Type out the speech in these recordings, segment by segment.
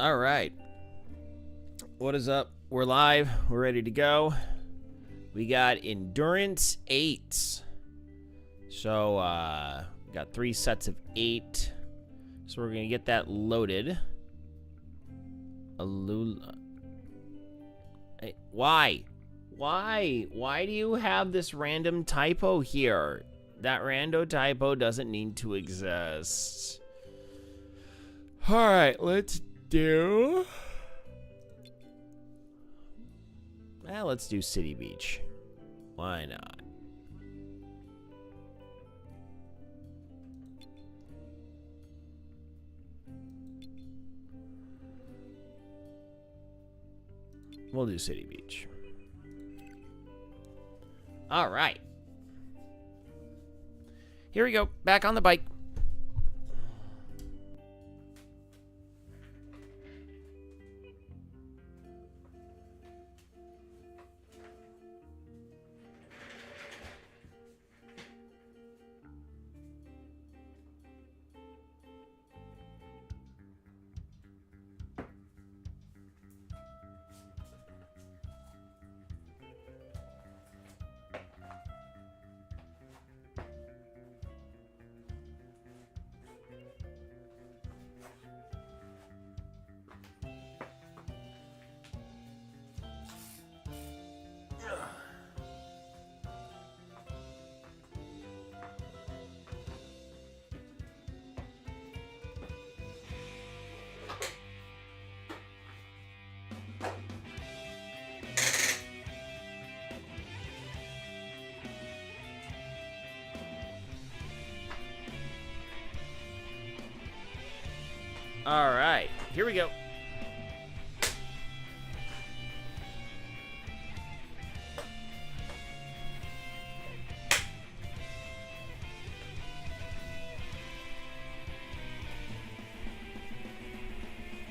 All right. What is up? We're live. We're ready to go. We got Endurance 8's. So, got 3 sets of 8. So we're going to get that loaded. Hey, why? Why do you have this random typo here? That rando typo doesn't need to exist. All right, let's do... let's do City Beach. Why not? We'll do City Beach. All right. Here we go. Back on the bike. All right, here we go.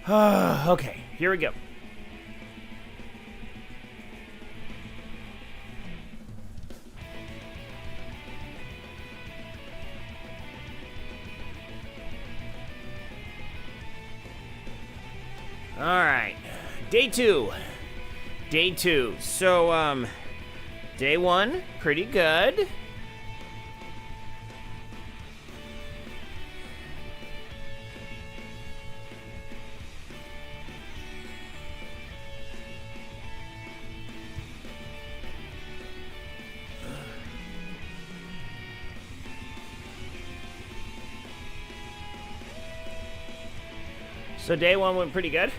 Okay, here we go. All right, day two. So, day one, pretty good. So day one went pretty good.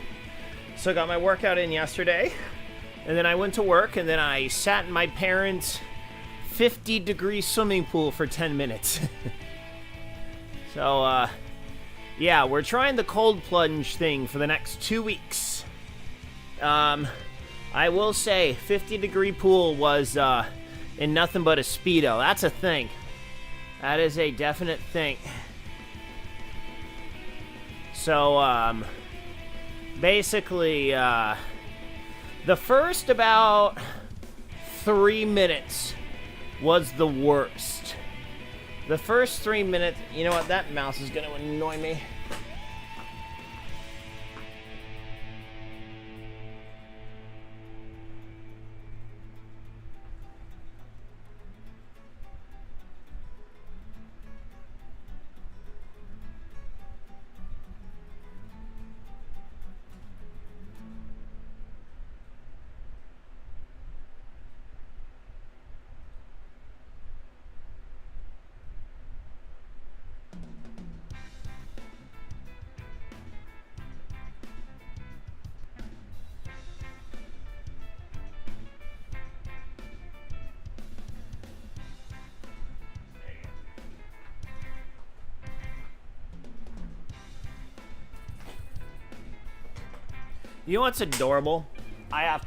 So I got my workout in yesterday, and then I went to work, and then I sat in my parents' 50-degree swimming pool for 10 minutes. So, yeah, we're trying the cold plunge thing for the next 2 weeks. I will say, 50-degree pool was in nothing but a Speedo. That's a thing. That is a definite thing. So, basically, the first about 3 minutes was the worst. The first 3 minutes, you know what, that mouse is going to annoy me. You know what's adorable? I have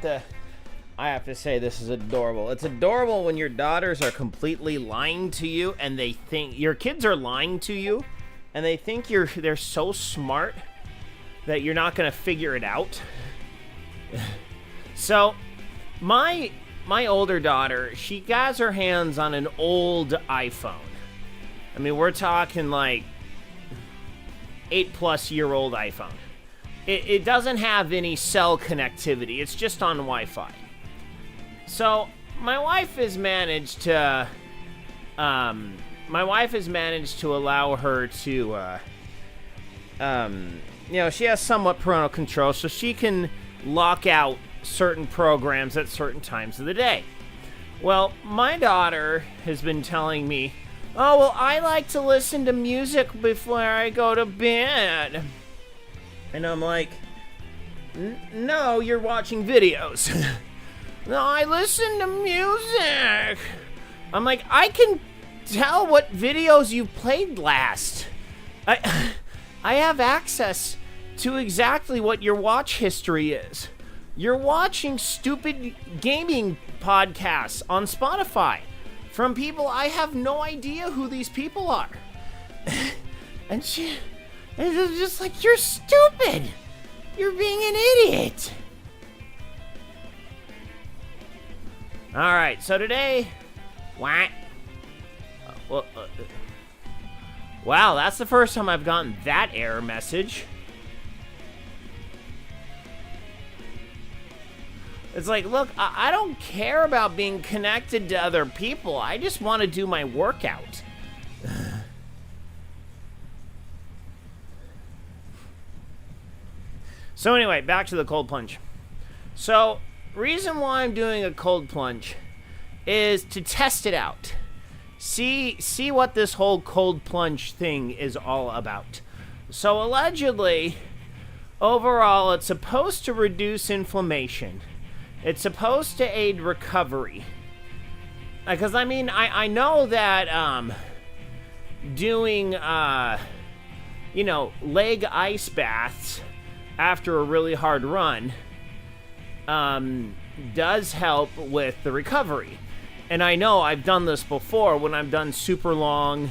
to say this is adorable. It's adorable when your daughters are completely lying to you, and they think your kids are lying to you, and they think they're so smart that you're not gonna figure it out. So, my older daughter, she got her hands on an old iPhone. I mean, we're talking like 8+ year old iPhone. it doesn't have any cell connectivity. It's just on Wi-Fi. So my wife has managed to allow her to she has somewhat parental control, so she can lock out certain programs at certain times of the day. Well, my daughter has been telling me, oh, well, I like to listen to music before I go to bed. And I'm like, no, you're watching videos. No, I listen to music. I'm like, I can tell what videos you've played last. I have access to exactly what your watch history is. You're watching stupid gaming podcasts on Spotify from people I have no idea who these people are. And it's just like, you're stupid. You're being an idiot. All right, so today, what? Wow, that's the first time I've gotten that error message. It's like, look, I don't care about being connected to other people. I just want to do my workout. So anyway, back to the cold plunge. So, reason why I'm doing a cold plunge is to test it out. See what this whole cold plunge thing is all about. So allegedly, overall, it's supposed to reduce inflammation. It's supposed to aid recovery. Because, I mean, I know that doing, leg ice baths after a really hard run does help with the recovery. And I know I've done this before when I've done super long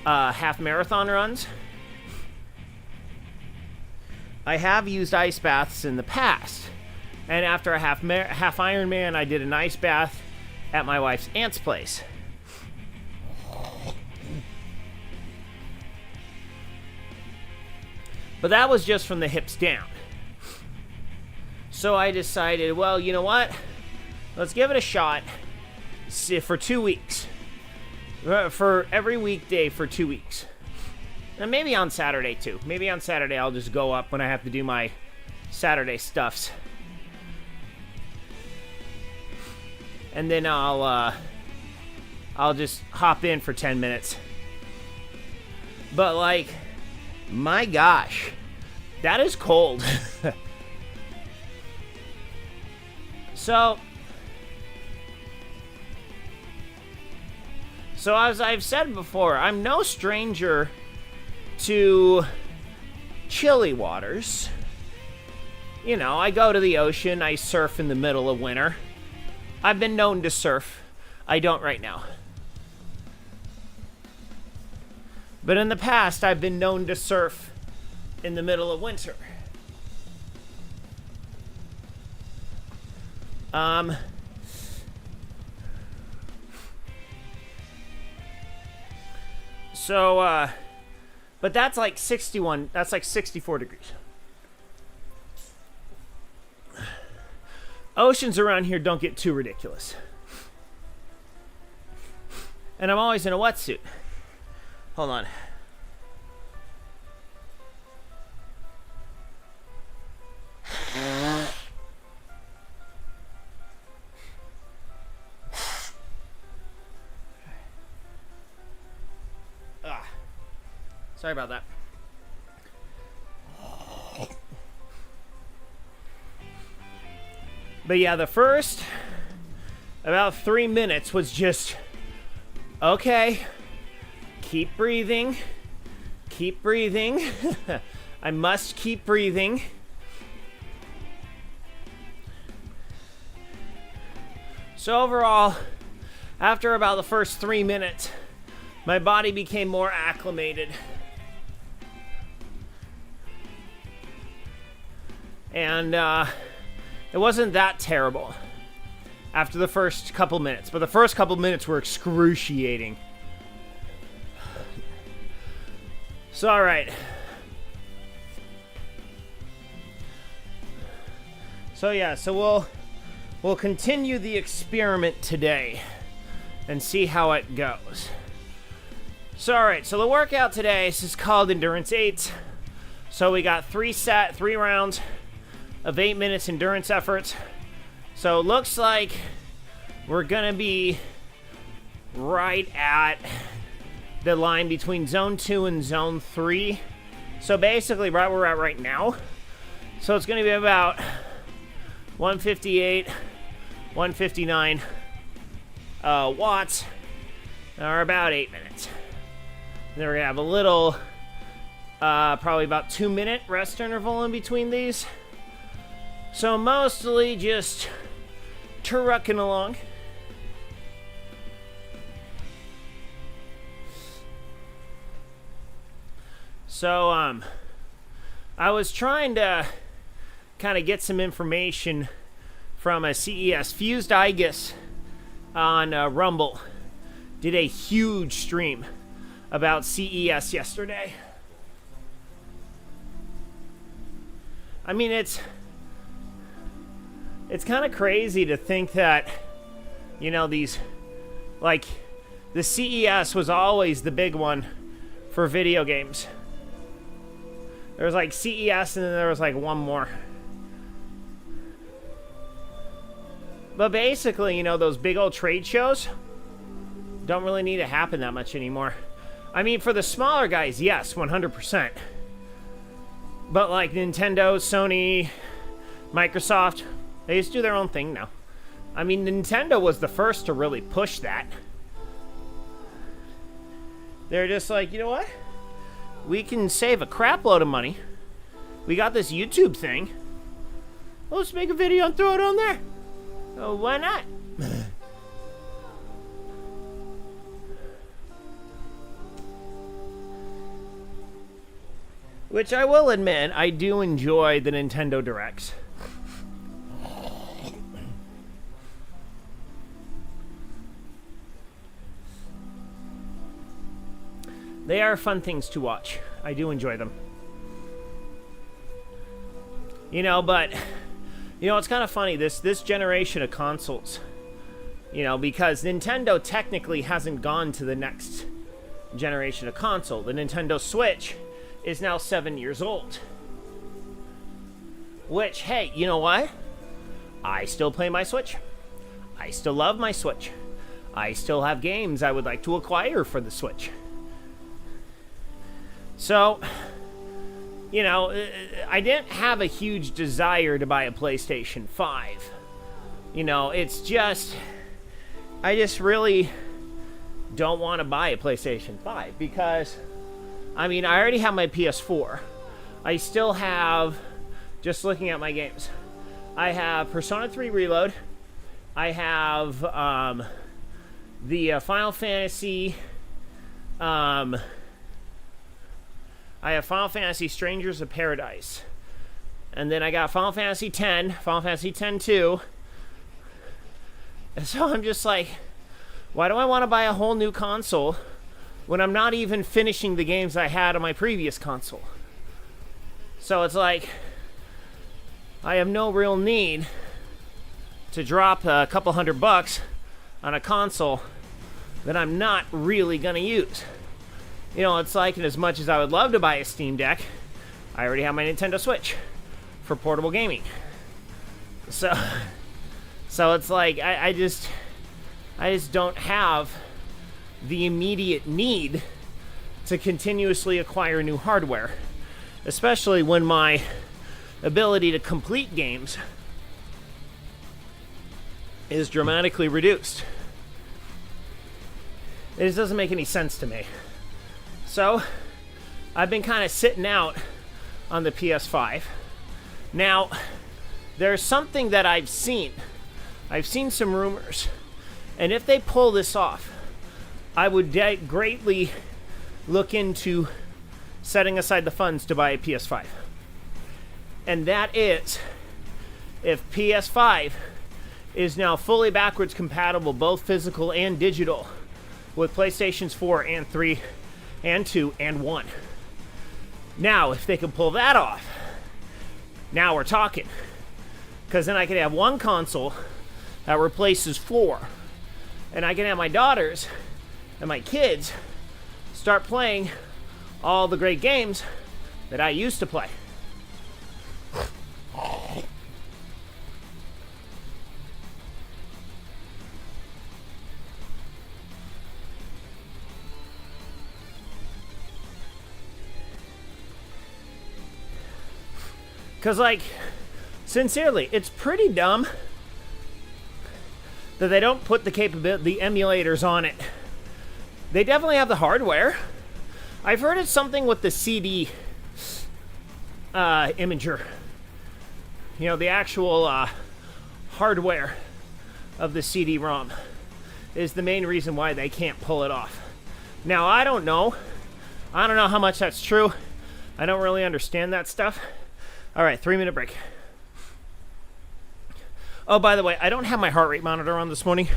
half marathon runs. I have used ice baths in the past. And after a half Ironman, I did an ice bath at my wife's aunt's place. But that was just from the hips down. So I decided, well, you know what? Let's give it a shot for 2 weeks. For every weekday for 2 weeks. And maybe on Saturday too. Maybe on Saturday I'll just go up when I have to do my Saturday stuffs. And then I'll just hop in for 10 minutes. But like, my gosh, that is cold. So as I've said before, I'm no stranger to chilly waters. You know, I go to the ocean, I surf in the middle of winter. I've been known to surf. I don't right now. But in the past, I've been known to surf in the middle of winter. But that's like 64 degrees. Oceans around here don't get too ridiculous. And I'm always in a wetsuit. Hold on. Sorry about that. But yeah, the first about 3 minutes was just, okay, keep breathing, keep breathing. I must keep breathing. So overall, after about the first 3 minutes, my body became more acclimated. And it wasn't that terrible after the first couple minutes, but the first couple minutes were excruciating. So, all right. So yeah, so we'll continue the experiment today and see how it goes. So alright, so the workout today is called Endurance 8's. So we got 3 rounds of 8 minutes endurance efforts. So it looks like we're gonna be right at the line between zone 2 and zone 3. So basically right where we're at right now. So it's gonna be about 158, 159 watts, or about 8 minutes. And then we're gonna have a little, probably about 2-minute rest interval in between these. So mostly just trucking along. So, I was trying to kind of get some information from a CES. Fused Igus on Rumble did a huge stream about CES yesterday. I mean, it's kind of crazy to think that, you know, these, like, the CES was always the big one for video games. There was like CES and then there was like one more. But basically, you know, those big old trade shows don't really need to happen that much anymore. I mean, for the smaller guys, yes, 100%. But like Nintendo, Sony, Microsoft, they just do their own thing now. I mean, Nintendo was the first to really push that. They're just like, you know what? We can save a crap load of money. We got this YouTube thing. Well, let's make a video and throw it on there. Oh, why not? Which I will admit, I do enjoy the Nintendo Directs. They are fun things to watch. I do enjoy them. You know, but, you know, it's kind of funny, this generation of consoles, you know, because Nintendo technically hasn't gone to the next generation of console. The Nintendo Switch is now 7 years old. Which, hey, you know what? I still play my Switch. I still love my Switch. I still have games I would like to acquire for the Switch. So, you know, I didn't have a huge desire to buy a PlayStation 5. You know, it's just, I just really don't want to buy a PlayStation 5 because, I mean, I already have my PS4. I still have, just looking at my games, I have Persona 3 Reload. I have the Final Fantasy, I have Final Fantasy Strangers of Paradise. And then I got Final Fantasy X, Final Fantasy X-2. And so I'm just like, why do I want to buy a whole new console when I'm not even finishing the games I had on my previous console? So it's like, I have no real need to drop a couple $100 on a console that I'm not really going to use. You know, it's like, and as much as I would love to buy a Steam Deck, I already have my Nintendo Switch for portable gaming. So it's like, I just don't have the immediate need to continuously acquire new hardware, especially when my ability to complete games is dramatically reduced. It just doesn't make any sense to me. So, I've been kind of sitting out on the PS5. Now, there's something that I've seen. I've seen some rumors. And if they pull this off, I would greatly look into setting aside the funds to buy a PS5. And that is, if PS5 is now fully backwards compatible, both physical and digital, with PlayStations 4 and 3 and 2 and 1. Now, if they can pull that off, now we're talking. because then I could have one console that replaces 4, and I can have my daughters and my kids start playing all the great games that I used to play. Because, like, sincerely, it's pretty dumb that they don't put the emulators on it. They definitely have the hardware. I've heard it's something with the CD imager. You know, the actual hardware of the CD-ROM is the main reason why they can't pull it off. Now, I don't know. I don't know how much that's true. I don't really understand that stuff. All right, 3-minute break. Oh, by the way, I don't have my heart rate monitor on this morning.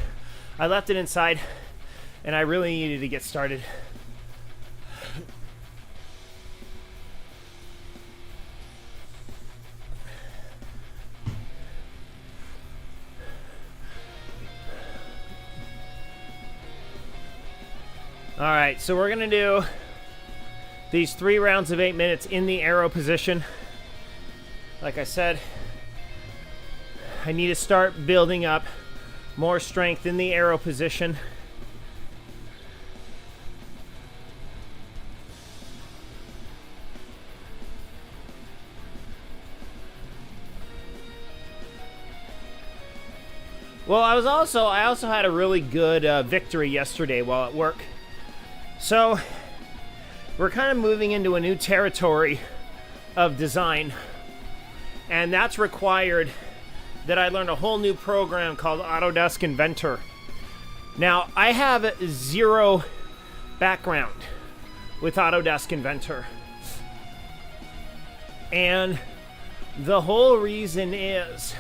I left it inside, and I really needed to get started. All right, so we're going to do these 3 rounds of 8 minutes in the arrow position. Like I said, I need to start building up more strength in the arrow position. Well, I also had a really good victory yesterday while at work. So, we're kind of moving into a new territory of design. And that's required that I learn a whole new program called Autodesk Inventor. Now, I have 0 background with Autodesk Inventor. And the whole reason is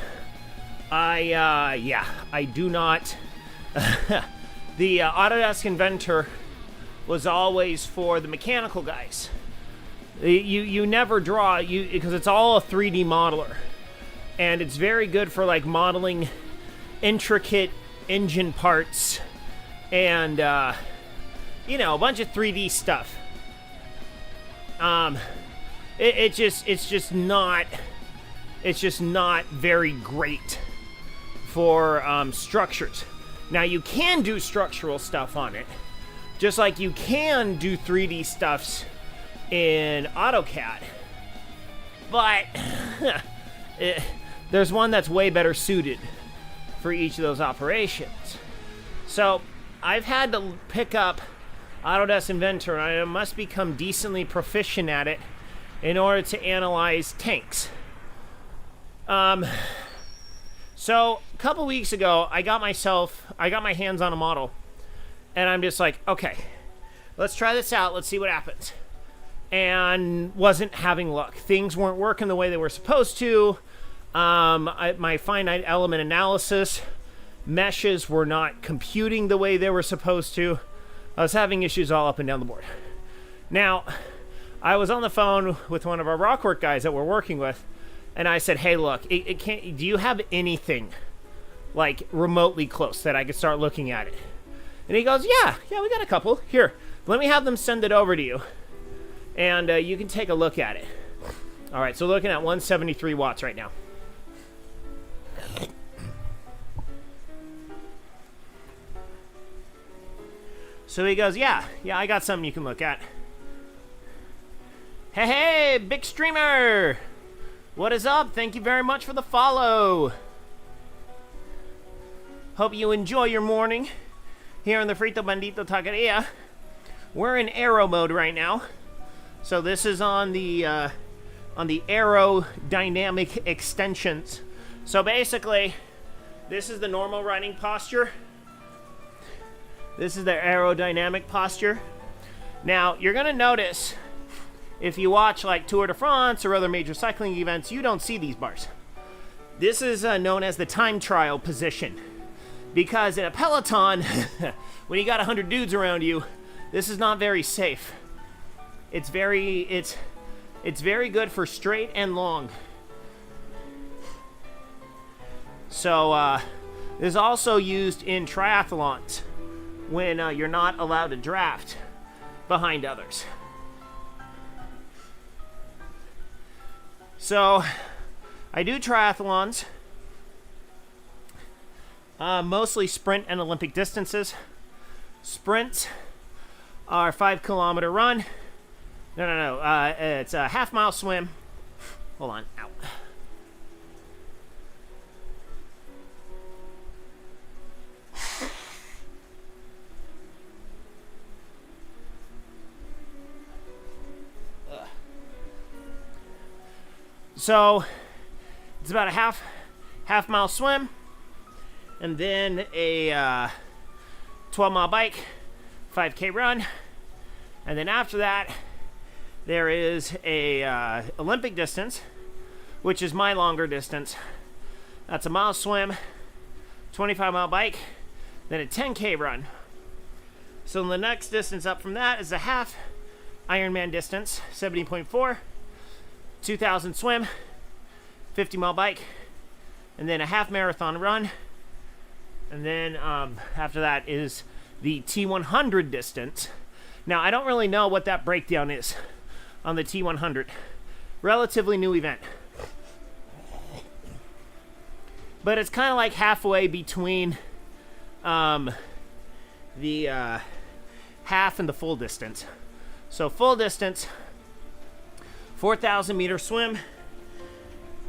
I do not... the Autodesk Inventor was always for the mechanical guys. You never draw, because it's all a 3D modeler. And it's very good for, like, modeling intricate engine parts and, you know, a bunch of 3D stuff. It's just not very great for structures. Now, you can do structural stuff on it, just like you can do 3D stuffs in AutoCAD, but there's one that's way better suited for each of those operations. So I've had to pick up Autodesk Inventor, and I must become decently proficient at it in order to analyze tanks. So a couple weeks ago, I got my hands on a model, and I'm just like, okay, let's try this out. Let's see what happens. And wasn't having luck. Things weren't working the way they were supposed to. My finite element analysis meshes were not computing the way they were supposed to. I was having issues all up and down the board. Now, I was on the phone with one of our rockwork guys that we're working with, and I said, hey, look, do you have anything like remotely close that I could start looking at it? And he goes, yeah, we got a couple. Here, let me have them send it over to you, and you can take a look at it. All right, so looking at 173 watts right now. So he goes, yeah, I got something you can look at. Hey, big streamer! What is up? Thank you very much for the follow. Hope you enjoy your morning here in the Frito Bandito taqueria. We're in aero mode right now. So this is on the aerodynamic extensions. So basically, this is the normal riding posture. This is the aerodynamic posture. Now, you're going to notice, if you watch like Tour de France or other major cycling events, you don't see these bars. This is known as the time trial position. Because in a peloton, when you got 100 dudes around you, this is not very safe. It's very good for straight and long. So it is also used in triathlons when you're not allowed to draft behind others. So I do triathlons, mostly sprint and Olympic distances. Sprints are 5-kilometer run. No. It's a half-mile swim. Hold on. Ow. So it's about a half-mile swim, and then a 12-mile bike, 5K run, and then after that, there is a Olympic distance, which is my longer distance. That's a mile swim, 25-mile bike, then a 10K run. So the next distance up from that is a half Ironman distance, 70.4, 2,000 swim, 50-mile bike, and then a half marathon run. And then after that is the T100 distance. Now, I don't really know what that breakdown is on the T100. Relatively new event. But it's kind of like halfway between the half and the full distance. So full distance, 4,000 meter swim,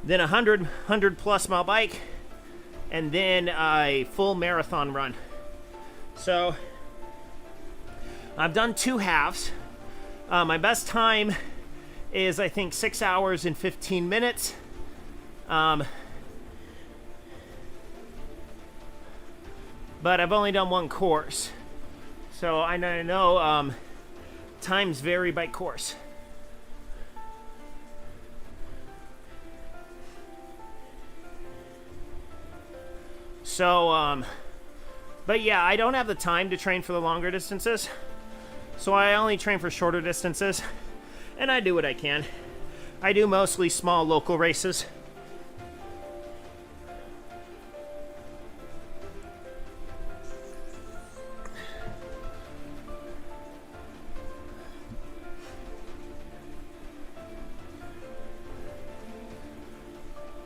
then a 100 plus mile bike, and then a full marathon run. So I've done 2 halves. My best time is, I think, 6 hours and 15 minutes. But I've only done 1 course. So I know times vary by course. So, but yeah, I don't have the time to train for the longer distances. So I only train for shorter distances. And I do what I can. I do mostly small local races.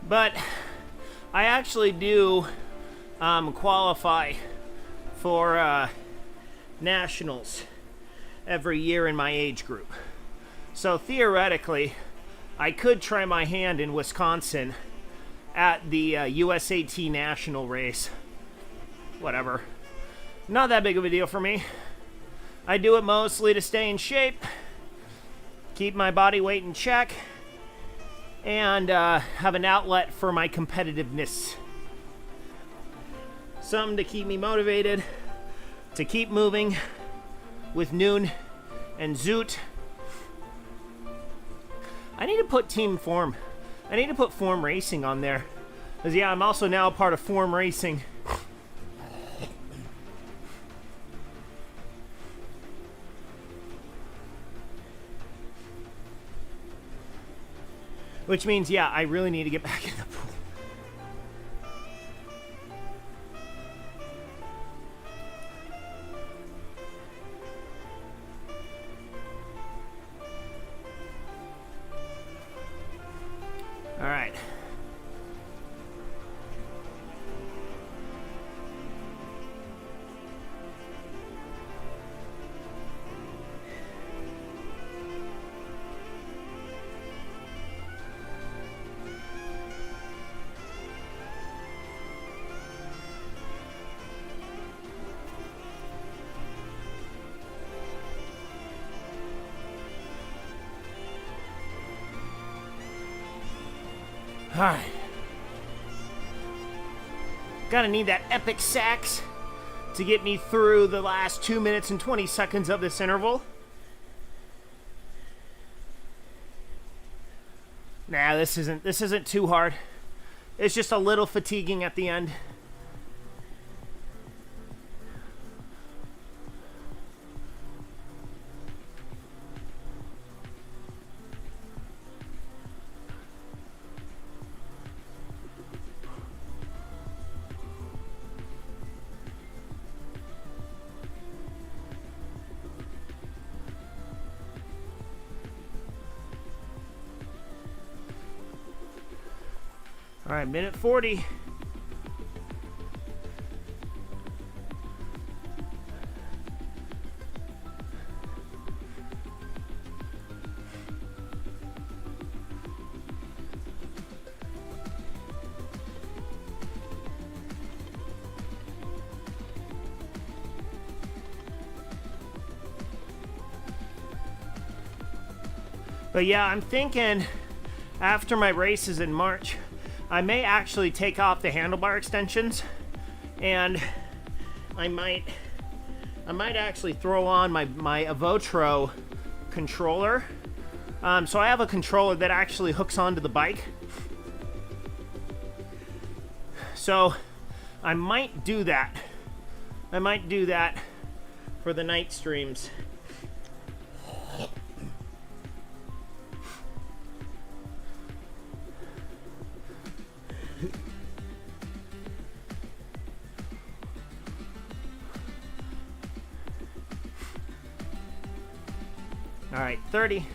But I actually do qualify for nationals every year in my age group. So theoretically, I could try my hand in Wisconsin at the USAT national race. Whatever. Not that big of a deal for me. I do it mostly to stay in shape, keep my body weight in check, and have an outlet for my competitiveness. Something to keep me motivated, to keep moving with Noon and Zoot. I need to put Team Form. I need to put Form Racing on there. Because yeah, I'm also now a part of Form Racing. Which means, yeah, I really need to get back in the pool. All right. Alright. Gonna need that epic sax to get me through the last 2 minutes and 20 seconds of this interval. Nah, this isn't too hard. It's just a little fatiguing at the end. All right, minute 40. But yeah, I'm thinking after my races in March, I may actually take off the handlebar extensions, and I might actually throw on my Avotro controller. So I have a controller that actually hooks onto the bike. So I might do that. I might do that for the night streams. All right, 30.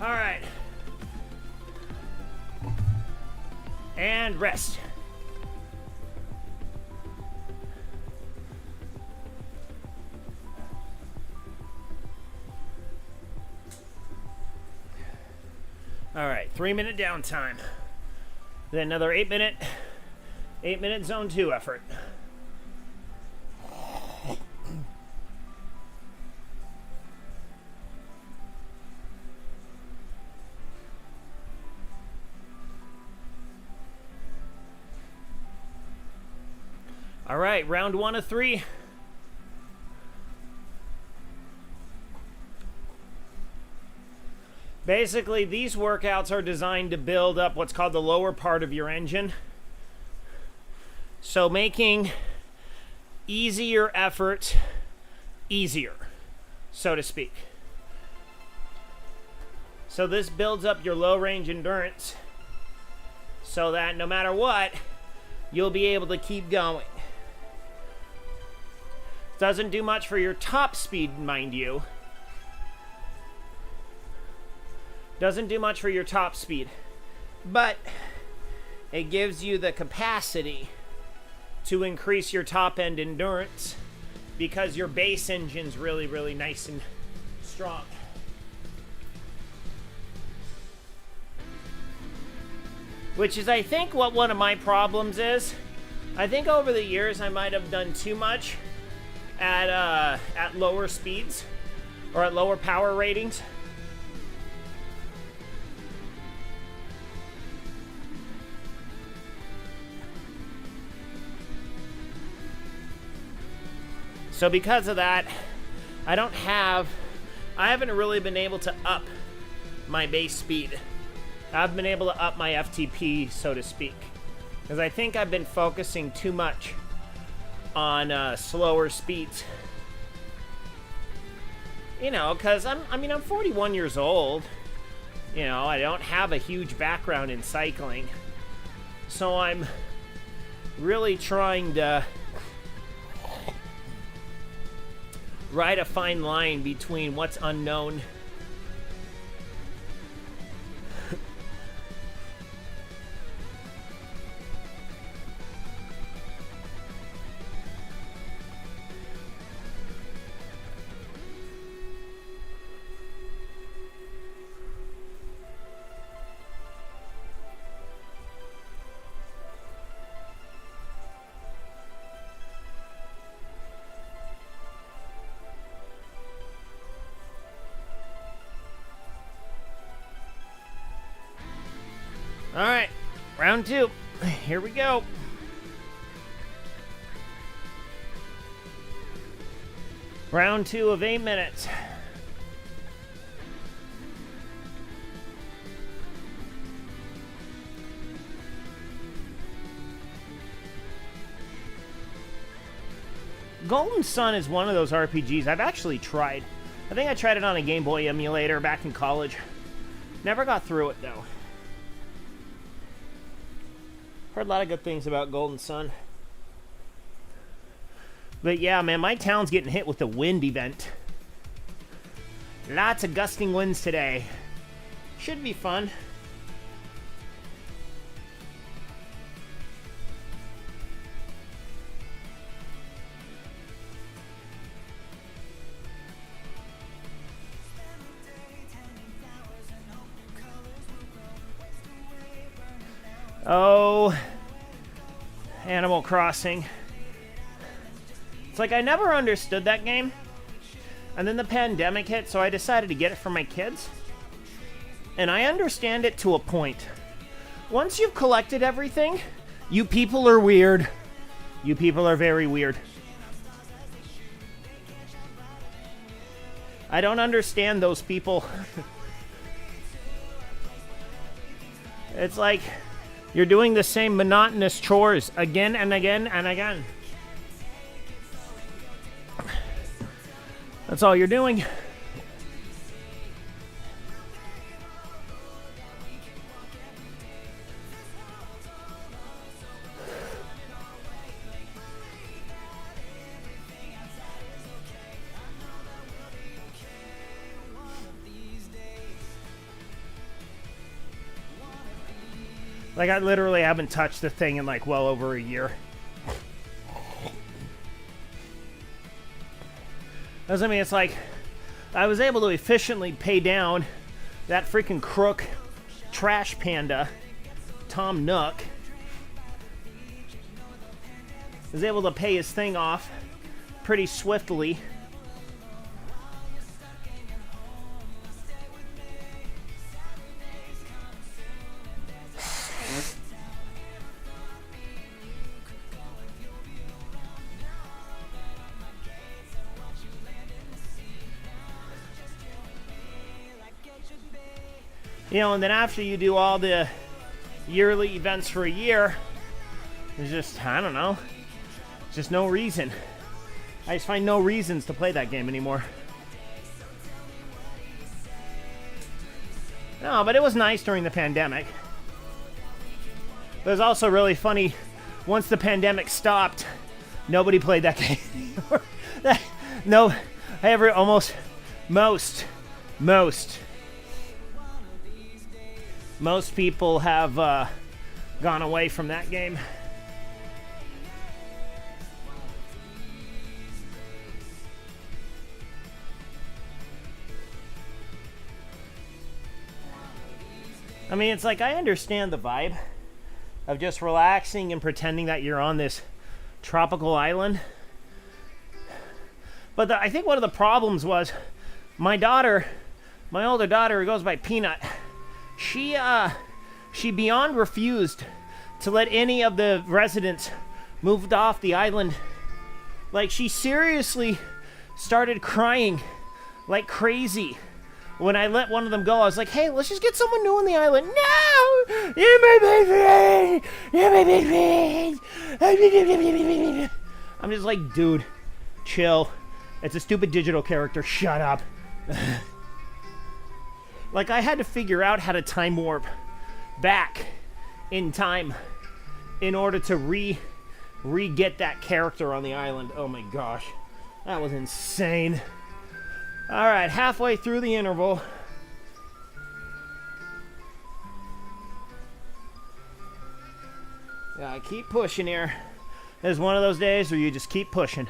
All right. And rest. All right, 3-minute downtime. Then another 8-minute zone 2 effort. All right, round 1 of 3. Basically, these workouts are designed to build up what's called the lower part of your engine. So making easier effort easier, so to speak. So this builds up your low range endurance so that no matter what, you'll be able to keep going. Doesn't do much for your top speed, mind you. Doesn't do much for your top speed, but it gives you the capacity to increase your top end endurance because your base engine's really, really nice and strong. Which is, I think, what one of my problems is. I think over the years I might have done too much at lower speeds or at lower power ratings. So because of that, I haven't really been able to up my base speed. I've been able to up my FTP, so to speak, because I think I've been focusing too much on slower speeds. You know, because I'm 41 years old. You know, I don't have a huge background in cycling, so I'm really trying to ride a fine line between what's unknown All right, round 2. Here we go. Round 2 of 8 minutes. Golden Sun is one of those RPGs I've actually tried. I think I tried it on a Game Boy emulator back in college. Never got through it, though. Heard a lot of good things about Golden Sun. But yeah, man, my town's getting hit with the wind event. Lots of gusting winds today. Should be fun. Oh, Animal Crossing. It's like I never understood that game. And then the pandemic hit, so I decided to get it for my kids. And I understand it to a point. Once you've collected everything, you people are weird. You people are very weird. I don't understand those people. It's like you're doing the same monotonous chores again and again and again. That's all you're doing. Like, I literally haven't touched the thing in, like, well over a year. I mean, it's like, I was able to efficiently pay down that freaking crook trash panda, Tom Nook. Was able to pay his thing off pretty swiftly. You know, and then after you do all the yearly events for a year, there's just, I don't know, just no reason. I just find no reasons to play that game anymore. No, but it was nice during the pandemic. It was also really funny, once the pandemic stopped, nobody played that game anymore. No, most people have gone away from that game. I mean, it's like, I understand the vibe of just relaxing and pretending that you're on this tropical island. But I think one of the problems was my older daughter, who goes by Peanut, she beyond refused to let any of the residents move off the island. Like, she seriously started crying like crazy when I let one of them go. I was like, hey, let's just get someone new on the island. No! You may be free! You may be free! I'm just like, dude, chill. It's a stupid digital character. Shut up. Like, I had to figure out how to time warp back in time in order to re-get that character on the island. Oh my gosh. That was insane. Alright, halfway through the interval. Yeah, keep pushing here. It's one of those days where you just keep pushing.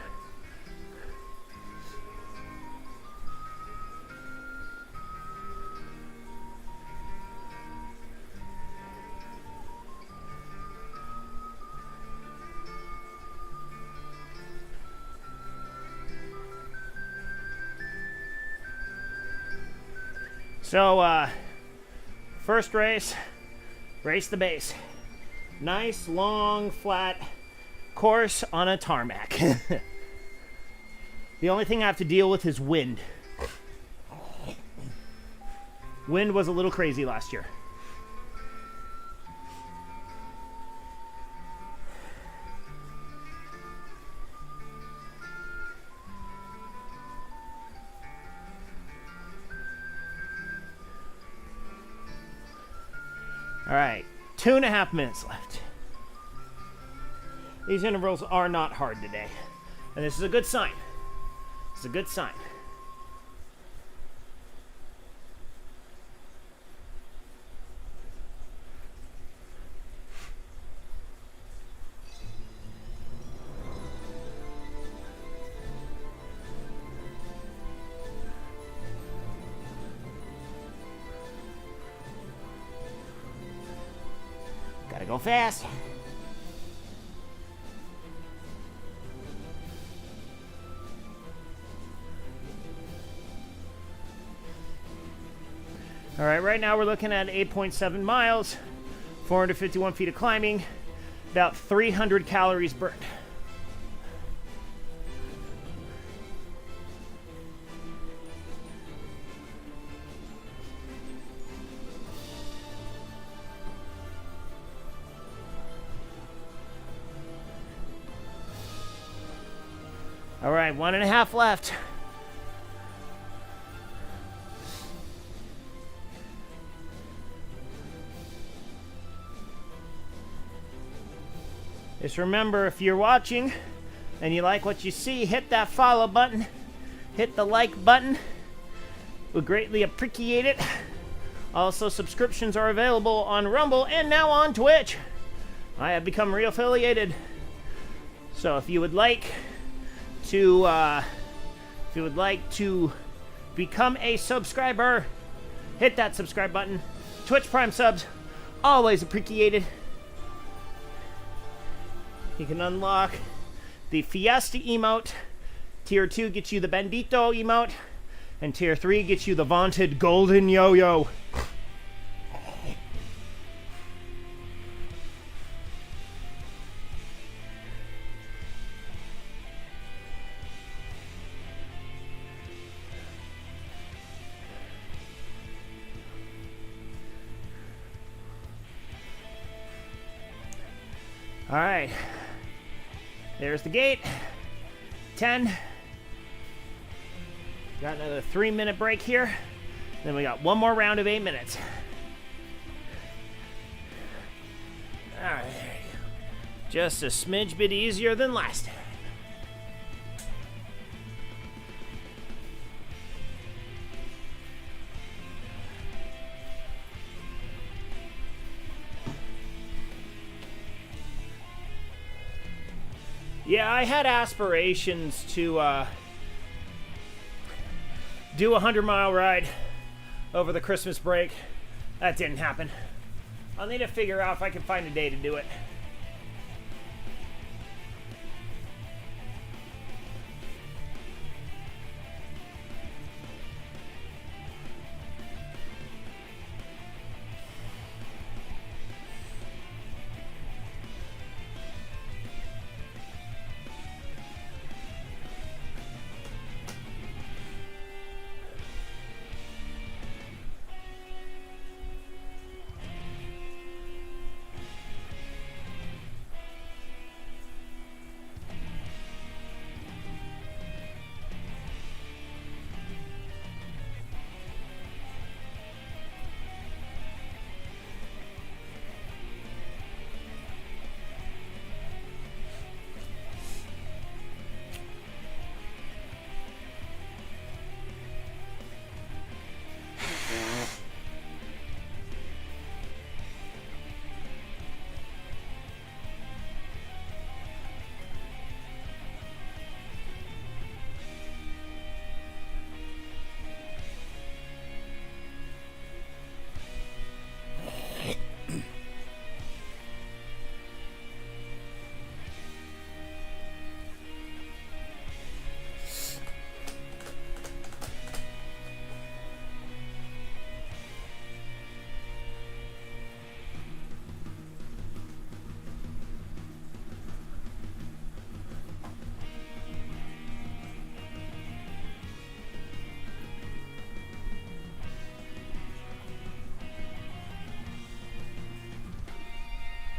So, first race the base. Nice, long, flat course on a tarmac. The only thing I have to deal with is wind. Wind was a little crazy last year. All right, 2.5 minutes left. These intervals are not hard today, and this is a good sign. It's a good sign. Gotta go fast. All right, right now we're looking at 8.7 miles, 451 feet of climbing, about 300 calories burned. All right, 1.5 left. Just remember, if you're watching and you like what you see, hit that follow button, hit the like button. Would greatly appreciate it. Also, subscriptions are available on Rumble and now on Twitch. I have become re-affiliated. So if you would like to become a subscriber, hit that subscribe button. Twitch Prime subs, always appreciated. You can unlock the Fiesta emote. Tier 2 gets you the Bandito emote. And Tier 3 gets you the vaunted Golden Yo-Yo. All right. There's the gate. 10. Got another 3-minute break here. Then we got one more round of 8 minutes. All right. Just a smidge bit easier than last time. Yeah, I had aspirations to do a 100-mile ride over the Christmas break. That didn't happen. I'll need to figure out if I can find a day to do it.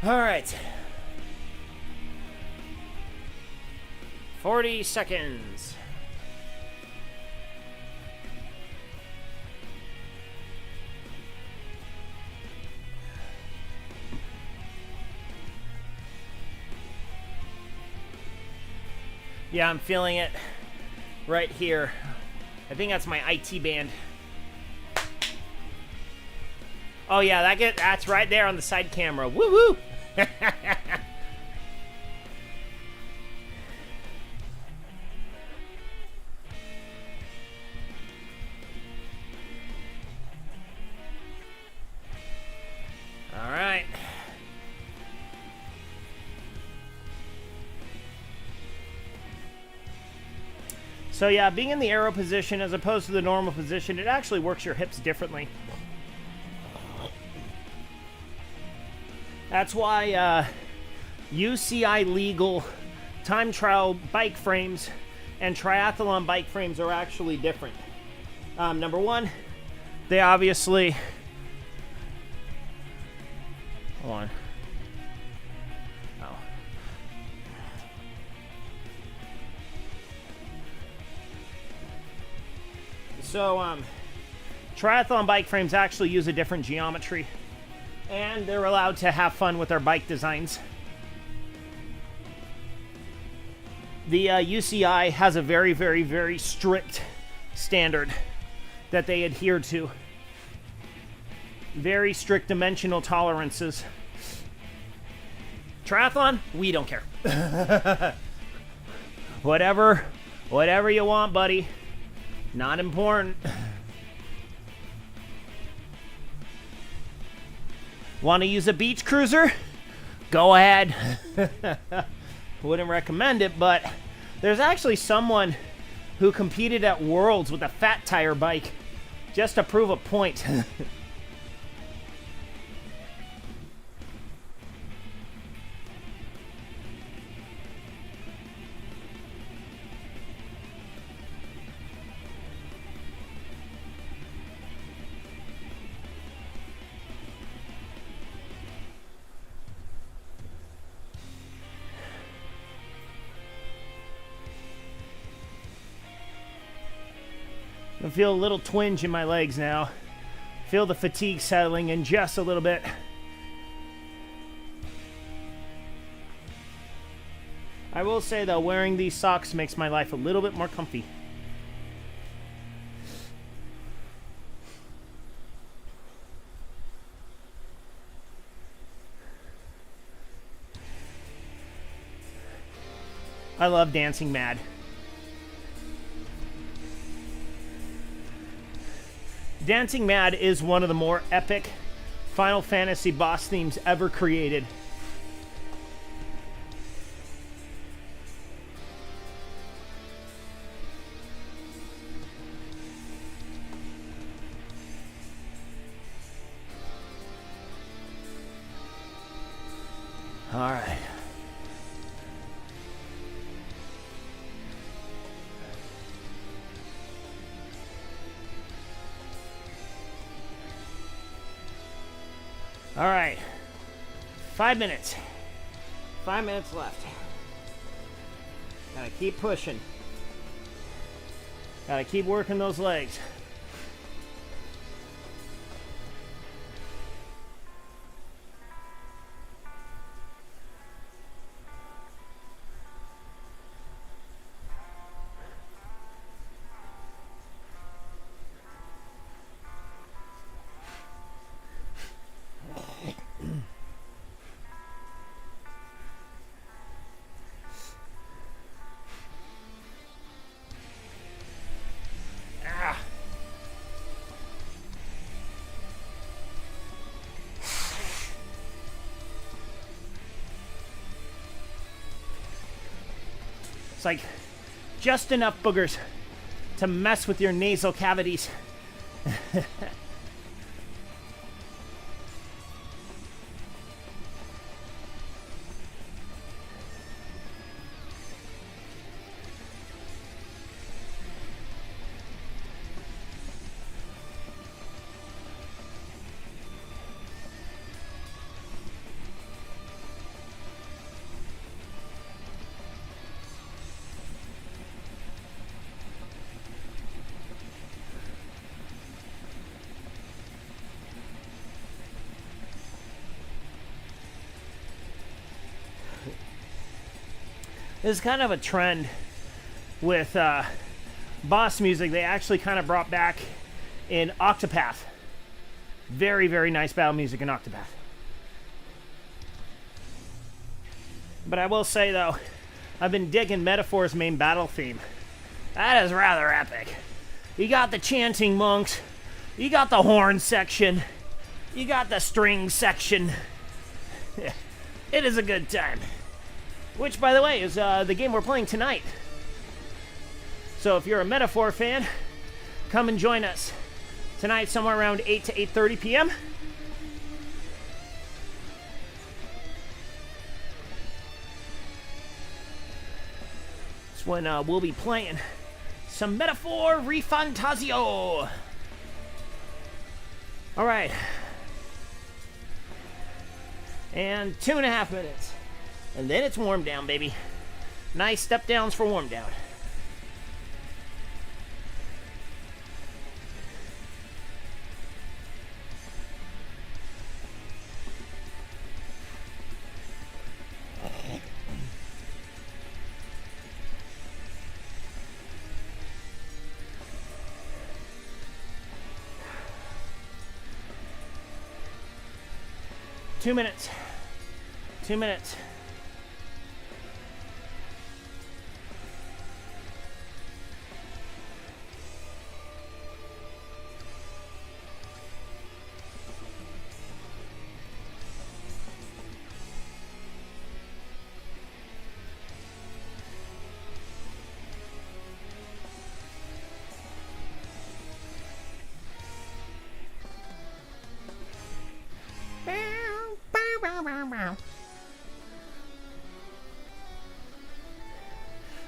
All right. 40 seconds. Yeah, I'm feeling it right here. I think that's my IT band. Oh yeah, that's right there on the side camera. Woo woo! All right. So yeah, being in the arrow position as opposed to the normal position, it actually works your hips differently. That's why UCI legal time trial bike frames and triathlon bike frames are actually different. Number one, they obviously... Hold on. Oh. So, triathlon bike frames actually use a different geometry, and they're allowed to have fun with their bike designs. The UCI has a very, very, very strict standard that they adhere to. Very strict dimensional tolerances. Triathlon, we don't care. Whatever you want, buddy. Not important. Want to use a beach cruiser? Go ahead. Wouldn't recommend it, but there's actually someone who competed at Worlds with a fat tire bike just to prove a point. I feel a little twinge in my legs now. Feel the fatigue settling in just a little bit. I will say though, wearing these socks makes my life a little bit more comfy. I love Dancing Mad. Dancing Mad is one of the more epic Final Fantasy boss themes ever created. All right. All right, 5 minutes. 5 minutes left. Gotta keep pushing. Gotta keep working those legs. It's like just enough boogers to mess with your nasal cavities. There's kind of a trend with boss music they actually kind of brought back in Octopath. Very, very nice battle music in Octopath. But I will say, though, I've been digging Metaphor's main battle theme. That is rather epic. You got the chanting monks, you got the horn section, you got the string section. It is a good time. Which, by the way, is the game we're playing tonight. So if you're a Metaphor fan, come and join us tonight somewhere around 8 to 8:30 p.m. It's when we'll be playing some Metaphor Refantazio. All right. And 2.5 minutes. And then it's warm down, baby. Nice step downs for warm down. Two minutes. 2 minutes.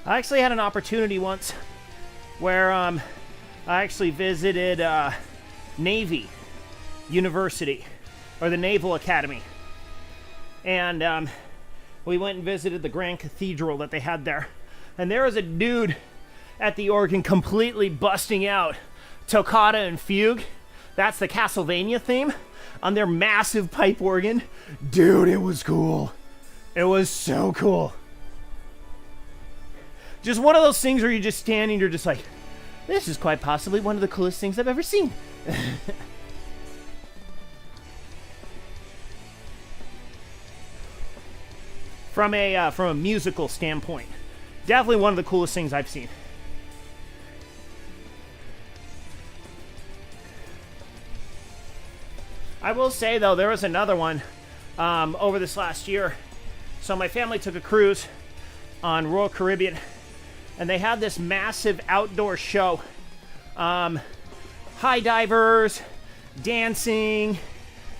I actually had an opportunity once where I actually visited Navy University, or the Naval Academy. And we went and visited the Grand Cathedral that they had there. And there was a dude at the organ completely busting out Toccata and Fugue. That's the Castlevania theme on their massive pipe organ. Dude, it was cool. It was so cool. Just one of those things where you're just standing, you're just like, this is quite possibly one of the coolest things I've ever seen. From a musical standpoint, definitely one of the coolest things I've seen. I will say, though, there was another one over this last year. So my family took a cruise on Royal Caribbean, and they had this massive outdoor show. High divers, dancing,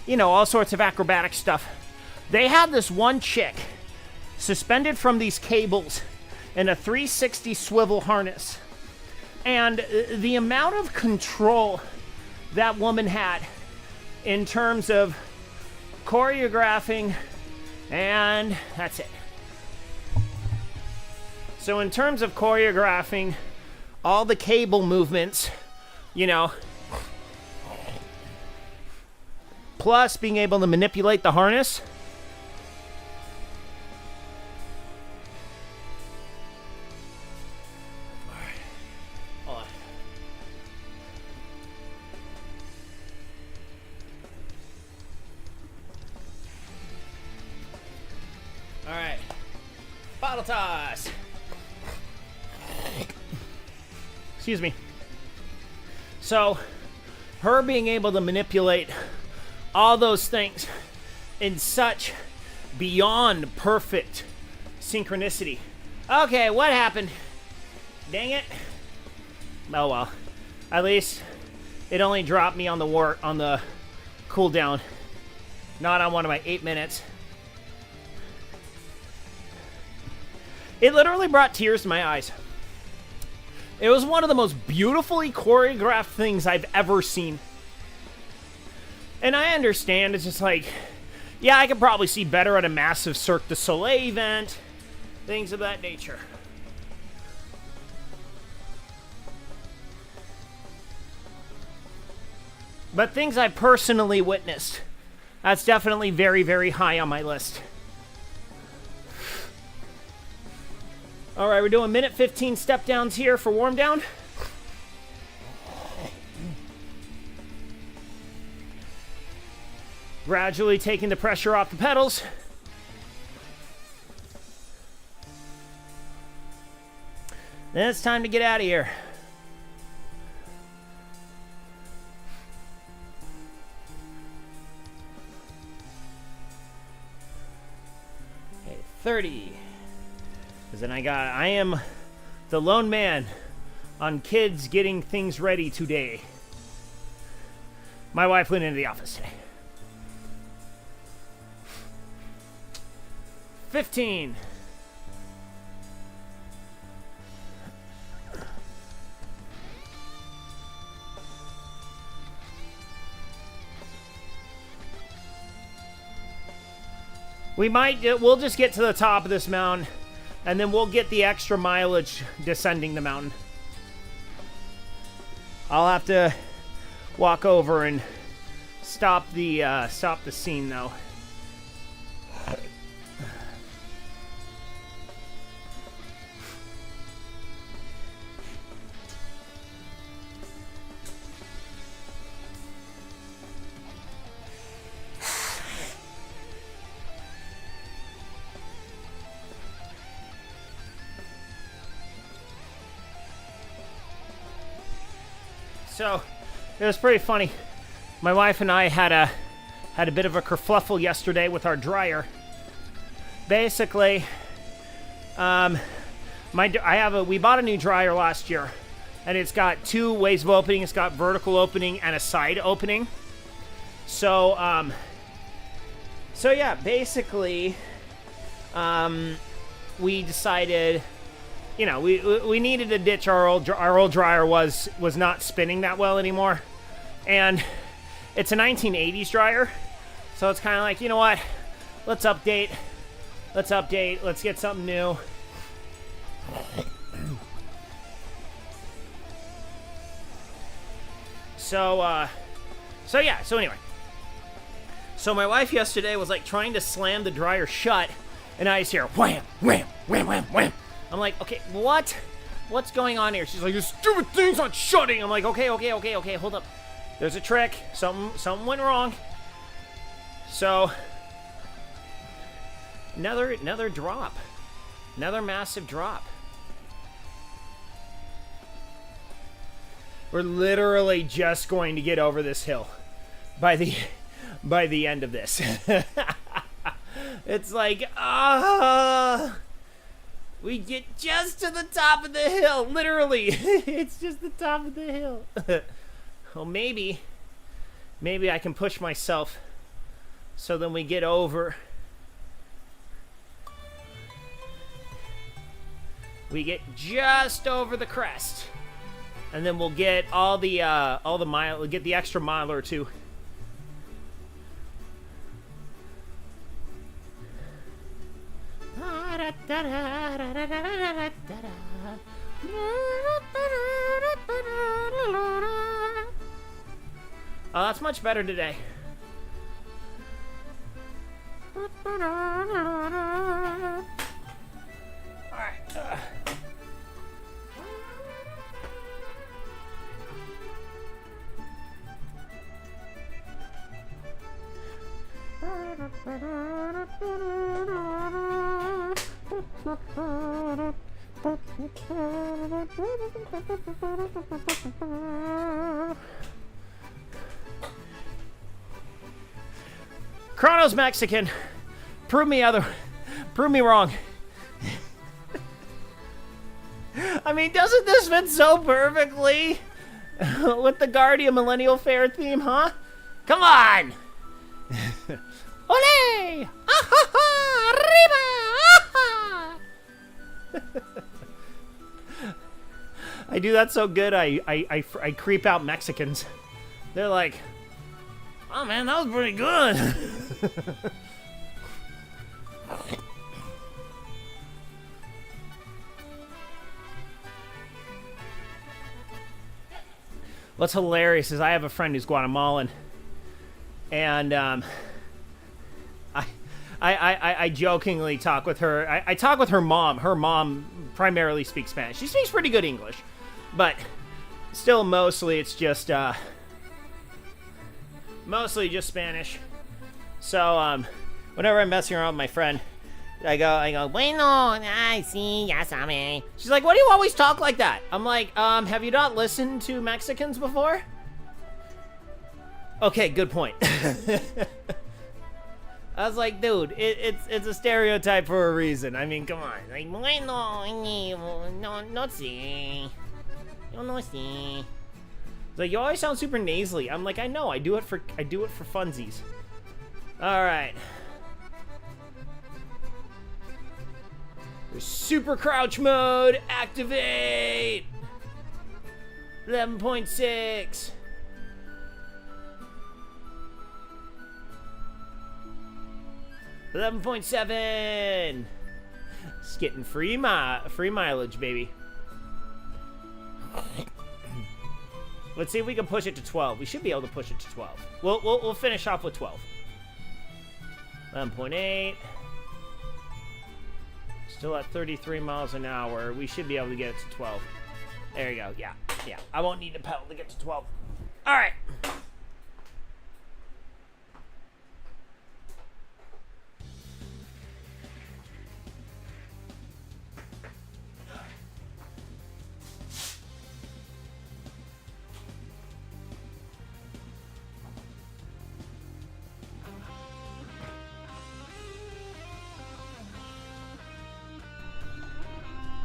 you know, all sorts of acrobatic stuff. They had this one chick suspended from these cables in a 360 swivel harness. And the amount of control that woman had in terms of choreographing, and that's it. So in terms of choreographing all the cable movements, you know, plus being able to manipulate the harness, hold on. All right, bottle toss. Excuse me. So, her being able to manipulate all those things in such beyond perfect synchronicity. Okay, what happened? Dang it. Oh well. At least it only dropped me on the cooldown, not on one of my 8 minutes. It literally brought tears to my eyes. It was one of the most beautifully choreographed things I've ever seen. And I understand, it's just like, yeah, I could probably see better at a massive Cirque du Soleil event, things of that nature. But things I've personally witnessed, that's definitely very, very high on my list. All right, we're doing minute 15 step downs here for warm down. Gradually taking the pressure off the pedals. Then it's time to get out of here. Okay, 30. Because then I am the lone man on kids getting things ready today. My wife went into the office today. 15. We'll just get to the top of this mountain, and then we'll get the extra mileage descending the mountain. I'll have to walk over and stop the scene though. So, it was pretty funny. My wife and I had a bit of a kerfluffle yesterday with our dryer. Basically, we bought a new dryer last year, and it's got two ways of opening. It's got vertical opening and a side opening. So yeah, basically, we decided, you know, we needed to ditch our old dryer was not spinning that well anymore, and it's a 1980s dryer, so it's kind of like, you know what, let's update, let's get something new. So anyway, so my wife yesterday was like trying to slam the dryer shut, and I just hear wham, wham, wham, wham, wham. I'm like, okay, what's going on here? She's like, this stupid thing's not shutting. I'm like, okay, hold up. There's a trick. Something went wrong. So, another drop. Another massive drop. We're literally just going to get over this hill by the end of this. It's like, we get just to the top of the hill. Literally, it's just the top of the hill. Well, maybe I can push myself so then we get over. We get just over the crest, and then we'll get all the mile. We'll get the extra mile or two. Oh, that's much better today. All right. Chrono's Mexican. Prove me wrong. I mean, doesn't this fit so perfectly with the Guardian Millennial Fair theme, huh? Come on! Ole! Arriba! I do that so good, I creep out Mexicans. They're like, oh man, that was pretty good. What's hilarious is I have a friend who's Guatemalan, and I jokingly talk with her. I talk with her mom. Her mom primarily speaks Spanish. She speaks pretty good English, but still mostly it's just mostly just Spanish. So whenever I'm messing around with my friend, I go, bueno, ay, sí, ya sabe. She's like, why do you always talk like that? I'm like, have you not listened to Mexicans before? Okay, good point. I was like, dude, it's a stereotype for a reason. I mean, come on. Like, bueno, no sé. Yo no sé. It's like, you always sound super nasally. I'm like, I know, I do it for funsies. All right. Super crouch mode, activate. 11.6. 11.7. It's getting free mileage, baby. Let's see if we can push it to 12. We should be able to push it to 12. We'll finish off with 12. 11.8. Still at 33 miles an hour. We should be able to get it to 12. There you go. Yeah. I won't need to pedal to get to 12. All right.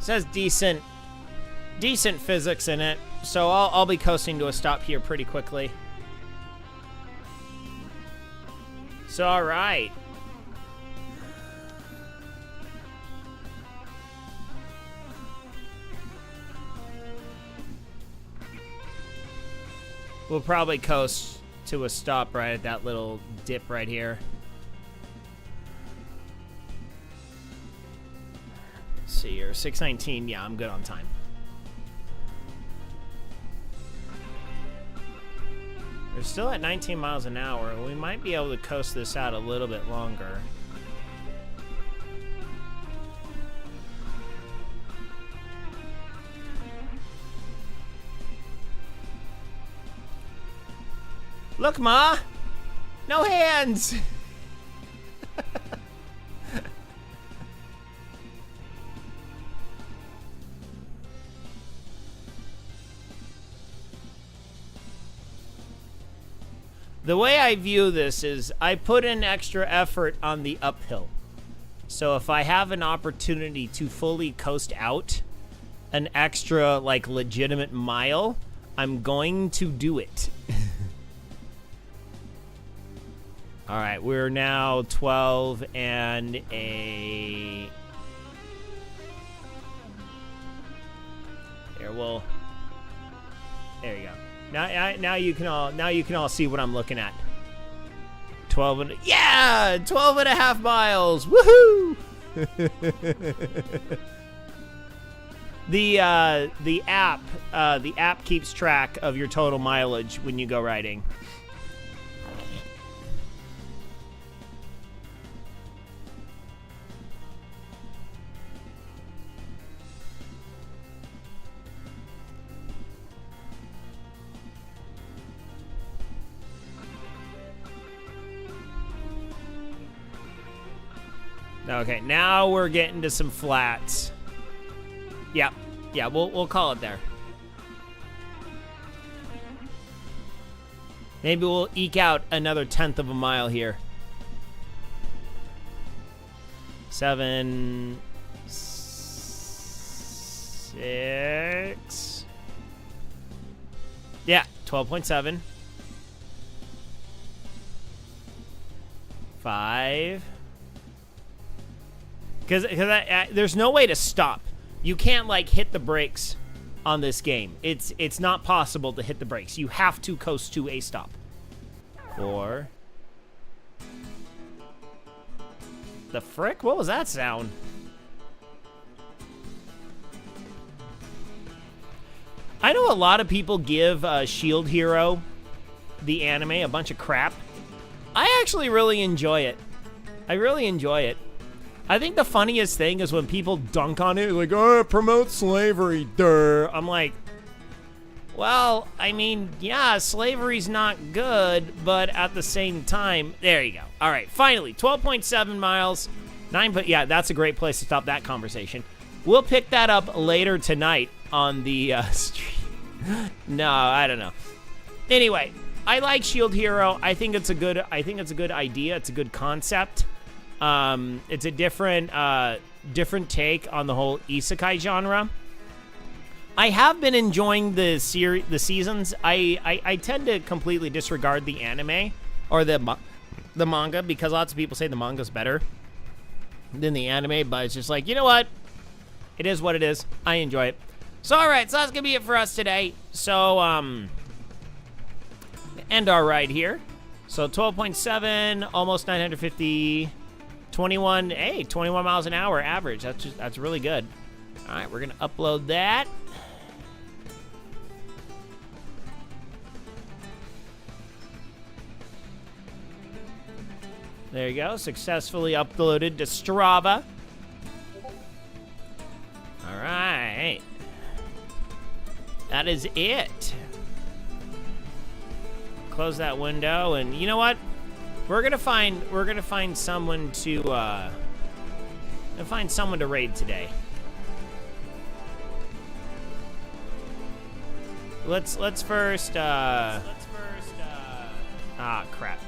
Says decent physics in it, so I'll be coasting to a stop here pretty quickly. So all right. We'll probably coast to a stop right at that little dip right here. See here, 6:19. Yeah, I'm good on time. We're still at 19 miles an hour. We might be able to coast this out a little bit longer. Look, Ma! No hands! The way I view this is I put in extra effort on the uphill. So if I have an opportunity to fully coast out an extra, like, legitimate mile, I'm going to do it. All right, we're now 12 and a... There you go. Now you can all see what I'm looking at. 12 and 12.5 miles. Woohoo! The app keeps track of your total mileage when you go riding. Okay, now we're getting to some flats. Yeah, we'll call it there. Maybe we'll eke out another 1/10 of a mile here. 7, 6. Yeah, 12.7. 5. Because there's no way to stop. You can't, like, hit the brakes on this game. It's not possible to hit the brakes. You have to coast to a stop. 4. The frick? What was that sound? I know a lot of people give Shield Hero, the anime, a bunch of crap. I actually really enjoy it. I really enjoy it. I think the funniest thing is when people dunk on it, like, oh, it promotes slavery, duh. I'm like, well, I mean, yeah, slavery's not good, but at the same time, there you go. All right, finally, 12.7 miles, 9. Yeah, that's a great place to stop that conversation. We'll pick that up later tonight on the street. No, I don't know. Anyway, I like Shield Hero. I think it's a good idea. It's a good concept. It's a different take on the whole isekai genre. I have been enjoying the seasons. I tend to completely disregard the anime or the manga because lots of people say the manga's better than the anime, but it's just like, you know what? It is what it is. I enjoy it. So, all right, so that's going to be it for us today. So, end our ride here. So, 12.7, almost 950, 21 miles an hour average. That's really good. All right, we're going to upload that. There you go. Successfully uploaded to Strava. All right. That is it. Close that window, and you know what? We're gonna find someone to raid today. Let's first. Ah, crap.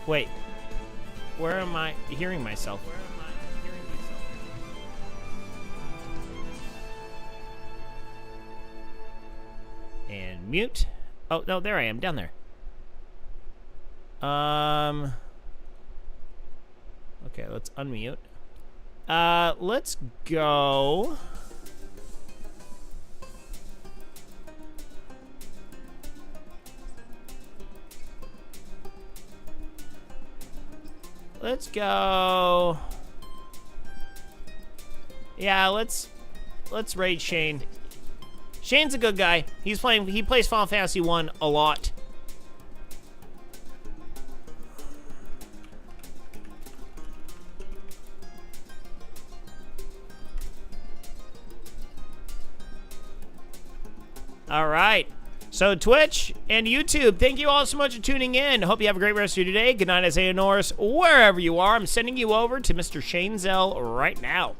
Wait, where am I hearing myself? And mute. Oh, no, there I am, down there. Okay, let's unmute. Let's go. Let's go. Yeah, let's raid Shane. Shane's a good guy. He plays Final Fantasy 1 a lot. All right. So Twitch and YouTube, thank you all so much for tuning in. Hope you have a great rest of your day. Good night, Isaiah Norris. Wherever you are, I'm sending you over to Mr. Shane Zell right now.